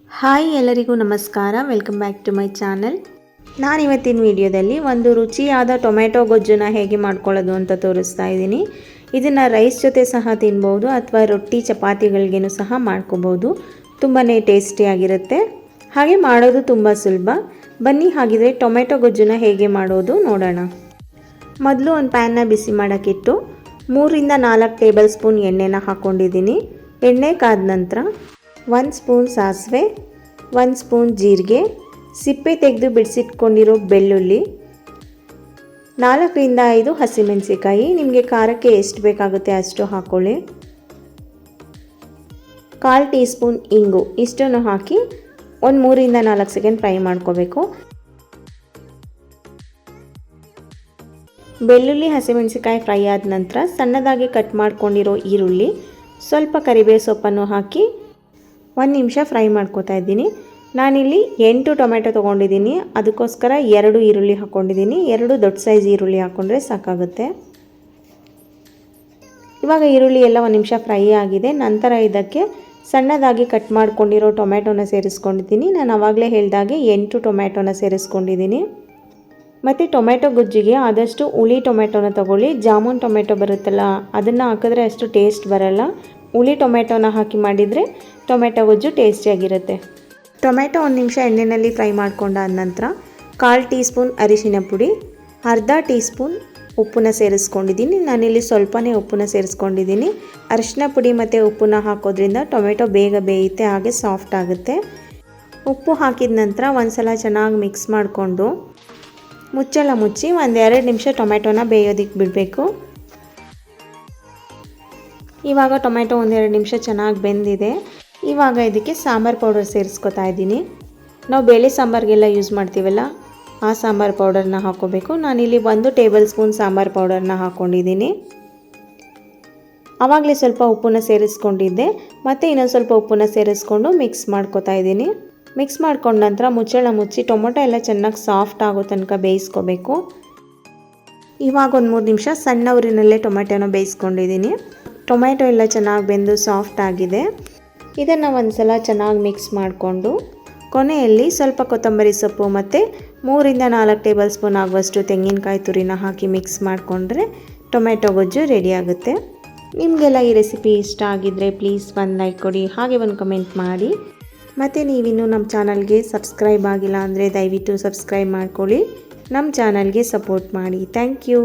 Hi ಎಲ್ಲರಿಗೂ ನಮಸ್ಕಾರ. Welcome back to my channel. ನಾನು ಇವತ್ತಿನ ವಿಡಿಯೋದಲ್ಲಿ ಒಂದು ರುಚಿಯಾದ ಟೊಮೆಟೊ ಗೊಜ್ಜನ್ನು ಹೇಗೆ ಮಾಡ್ಕೊಳ್ಳೋದು ಅಂತ ತೋರಿಸ್ತಾ ಇದ್ದೀನಿ. ಇದನ್ನು ರೈಸ್ ಜೊತೆ ಸಹ ತಿನ್ಬೋದು ಅಥವಾ ರೊಟ್ಟಿ ಚಪಾತಿಗಳಿಗೇನು ಸಹ ಮಾಡ್ಕೋಬೋದು. ತುಂಬಾ ಟೇಸ್ಟಿಯಾಗಿರುತ್ತೆ, ಹಾಗೆ ಮಾಡೋದು ತುಂಬ ಸುಲಭ. ಬನ್ನಿ ಹಾಗಿದ್ರೆ ಟೊಮೆಟೊ ಗೊಜ್ಜನ್ನು ಹೇಗೆ ಮಾಡೋದು ನೋಡೋಣ. ಮೊದಲು ಒಂದು ಪ್ಯಾನ್ನ ಬಿಸಿ ಮಾಡೋಕ್ಕಿಟ್ಟು 3ರಿಂದ 4 ಟೇಬಲ್ ಸ್ಪೂನ್ ಎಣ್ಣೆನ ಹಾಕ್ಕೊಂಡಿದ್ದೀನಿ. ಎಣ್ಣೆ ಕಾದ ನಂತರ 1 ಸ್ಪೂನ್ ಸಾಸಿವೆ, 1 ಸ್ಪೂನ್ ಜೀರಿಗೆ, ಸಿಪ್ಪೆ ತೆಗೆದು ಬಿಡಿಸಿಟ್ಕೊಂಡಿರೋ ಬೆಳ್ಳುಳ್ಳಿ, 4ರಿಂದ 5 ಹಸಿಮೆಣಸಿಕಾಯಿ. ನಿಮಗೆ ಖಾರಕ್ಕೆ ಎಷ್ಟು ಬೇಕಾಗುತ್ತೆ ಅಷ್ಟು ಹಾಕ್ಕೊಳ್ಳಿ. 1/4 ಟೀ ಸ್ಪೂನ್ ಇಂಗು, ಇಷ್ಟನ್ನು ಹಾಕಿ ಒಂದು 3ರಿಂದ 4 ಸೆಕೆಂಡ್ ಫ್ರೈ ಮಾಡ್ಕೋಬೇಕು. ಬೆಳ್ಳುಳ್ಳಿ ಹಸಿಮೆಣಸಿಕಾಯಿ ಫ್ರೈ ಆದ ನಂತರ ಸಣ್ಣದಾಗಿ ಕಟ್ ಮಾಡ್ಕೊಂಡಿರೋ ಈರುಳ್ಳಿ, ಸ್ವಲ್ಪ ಕರಿಬೇವು ಸೊಪ್ಪನ್ನು ಹಾಕಿ 1 ನಿಮಿಷ ಫ್ರೈ ಮಾಡ್ಕೋತಾ ಇದ್ದೀನಿ. ನಾನಿಲ್ಲಿ 8 ಟೊಮೆಟೊ ತೊಗೊಂಡಿದ್ದೀನಿ, ಅದಕ್ಕೋಸ್ಕರ 2 ಈರುಳ್ಳಿ ಹಾಕ್ಕೊಂಡಿದ್ದೀನಿ. 2 ದೊಡ್ಡ ಸೈಜ್ ಈರುಳ್ಳಿ ಹಾಕ್ಕೊಂಡ್ರೆ ಸಾಕಾಗುತ್ತೆ. ಇವಾಗ ಈರುಳ್ಳಿ ಎಲ್ಲ 1 ನಿಮಿಷ ಫ್ರೈ ಆಗಿದೆ. ನಂತರ ಇದಕ್ಕೆ ಸಣ್ಣದಾಗಿ ಕಟ್ ಮಾಡ್ಕೊಂಡಿರೋ ಟೊಮೆಟೊನ ಸೇರಿಸ್ಕೊಂಡಿದ್ದೀನಿ. ನಾನು ಆವಾಗಲೇ ಹೇಳಿದಾಗೆ 8 ಟೊಮೆಟೊನ ಸೇರಿಸ್ಕೊಂಡಿದ್ದೀನಿ. ಮತ್ತು ಟೊಮೆಟೊ ಗೊಜ್ಜಿಗೆ ಆದಷ್ಟು ಹುಳಿ ಟೊಮೆಟೊನ ತೊಗೊಳ್ಳಿ. ಜಾಮೂನ್ ಟೊಮೆಟೊ ಬರುತ್ತಲ್ಲ, ಅದನ್ನು ಹಾಕಿದ್ರೆ ಅಷ್ಟು ಟೇಸ್ಟ್ ಬರಲ್ಲ. ಹುಳಿ ಟೊಮೆಟೊನ ಹಾಕಿ ಮಾಡಿದರೆ ಟೊಮೆಟೊ ಗೊಜ್ಜು ಟೇಸ್ಟಿಯಾಗಿರುತ್ತೆ. ಟೊಮೆಟೊ 1 ನಿಮಿಷ ಎಣ್ಣೆಯಲ್ಲಿ ಫ್ರೈ ಮಾಡ್ಕೊಂಡಾದ ನಂತರ 1/4 ಟೀ ಸ್ಪೂನ್ ಅರಿಶಿನ ಪುಡಿ, ಅರ್ಧ ಟೀ ಸ್ಪೂನ್ ಉಪ್ಪನ್ನ ಸೇರಿಸ್ಕೊಂಡಿದ್ದೀನಿ. ನಾನಿಲ್ಲಿ ಸ್ವಲ್ಪನೇ ಉಪ್ಪನ್ನ ಸೇರಿಸ್ಕೊಂಡಿದ್ದೀನಿ. ಅರಿಶಿನ ಪುಡಿ ಮತ್ತು ಉಪ್ಪನ್ನ ಹಾಕೋದ್ರಿಂದ ಟೊಮೆಟೊ ಬೇಗ ಬೇಯುತ್ತೆ, ಹಾಗೆ ಸಾಫ್ಟ್ ಆಗುತ್ತೆ. ಉಪ್ಪು ಹಾಕಿದ ನಂತರ ಒಂದು ಸಲ ಚೆನ್ನಾಗಿ ಮಿಕ್ಸ್ ಮಾಡಿಕೊಂಡು ಮುಚ್ಚಳ ಮುಚ್ಚಿ 1-2 ನಿಮಿಷ ಟೊಮೆಟೊನ ಬೇಯೋದಕ್ಕೆ ಬಿಡಬೇಕು. ಇವಾಗ ಟೊಮೆಟೊ 1-2 ನಿಮಿಷ ಚೆನ್ನಾಗಿ ಬೆಂದಿದೆ. ಇವಾಗ ಇದಕ್ಕೆ ಸಾಂಬಾರು ಪೌಡರ್ ಸೇರಿಸ್ಕೊತಾ ಇದ್ದೀನಿ. ನಾವು ಬೇಳೆ ಸಾಂಬಾರಿಗೆಲ್ಲ ಯೂಸ್ ಮಾಡ್ತೀವಲ್ಲ, ಆ ಸಾಂಬಾರು ಪೌಡರ್ನ ಹಾಕ್ಕೋಬೇಕು. ನಾನಿಲ್ಲಿ 1 ಟೇಬಲ್ ಸ್ಪೂನ್ ಸಾಂಬಾರು ಪೌಡರ್ನ ಹಾಕ್ಕೊಂಡಿದ್ದೀನಿ. ಆವಾಗಲೇ ಸ್ವಲ್ಪ ಉಪ್ಪನ್ನ ಸೇರಿಸ್ಕೊಂಡಿದ್ದೆ, ಮತ್ತು ಇನ್ನೊಂದು ಸ್ವಲ್ಪ ಉಪ್ಪನ್ನ ಸೇರಿಸ್ಕೊಂಡು ಮಿಕ್ಸ್ ಮಾಡ್ಕೊತಾ ಇದ್ದೀನಿ. ಮಿಕ್ಸ್ ಮಾಡ್ಕೊಂಡ ನಂತರ ಮುಚ್ಚಳ ಮುಚ್ಚಿ ಟೊಮೊಟೊ ಎಲ್ಲ ಚೆನ್ನಾಗಿ ಸಾಫ್ಟ್ ಆಗೋ ತನಕ ಬೇಯಿಸ್ಕೋಬೇಕು. ಇವಾಗ ಒಂದು 3 ನಿಮಿಷ ಸಣ್ಣ ಉರಿನಲ್ಲೇ ಟೊಮೆಟೊನ ಬೇಯಿಸ್ಕೊಂಡಿದ್ದೀನಿ. ಟೊಮೆಟೊ ಎಲ್ಲ ಚೆನ್ನಾಗಿ ಬೆಂದು ಸಾಫ್ಟ್ ಆಗಿದೆ. ಇದನ್ನು ಒಂದು ಸಲ ಚೆನ್ನಾಗಿ ಮಿಕ್ಸ್ ಮಾಡಿಕೊಂಡು ಕೊನೆಯಲ್ಲಿ ಸ್ವಲ್ಪ ಕೊತ್ತಂಬರಿ ಸೊಪ್ಪು ಮತ್ತು 3ರಿಂದ 4 ಟೇಬಲ್ ಸ್ಪೂನ್ ಆಗುವಷ್ಟು ತೆಂಗಿನಕಾಯಿ ತುರಿನ ಹಾಕಿ ಮಿಕ್ಸ್ ಮಾಡಿಕೊಂಡ್ರೆ ಟೊಮೆಟೊ ಗೊಜ್ಜು ರೆಡಿ ಆಗುತ್ತೆ. ನಿಮಗೆಲ್ಲ ಈ ರೆಸಿಪಿ ಇಷ್ಟ ಆಗಿದ್ದರೆ ಪ್ಲೀಸ್ ಒಂದು ಲೈಕ್ ಕೊಡಿ, ಹಾಗೆ ಒಂದು ಕಮೆಂಟ್ ಮಾಡಿ. ಮತ್ತು ನೀವಿನ್ನೂ ನಮ್ಮ ಚಾನಲ್ಗೆ ಸಬ್ಸ್ಕ್ರೈಬ್ ಆಗಿಲ್ಲ ಅಂದರೆ ದಯವಿಟ್ಟು ಸಬ್ಸ್ಕ್ರೈಬ್ ಮಾಡ್ಕೊಳ್ಳಿ. ನಮ್ಮ ಚಾನಲ್ಗೆ ಸಪೋರ್ಟ್ ಮಾಡಿ. Thank you.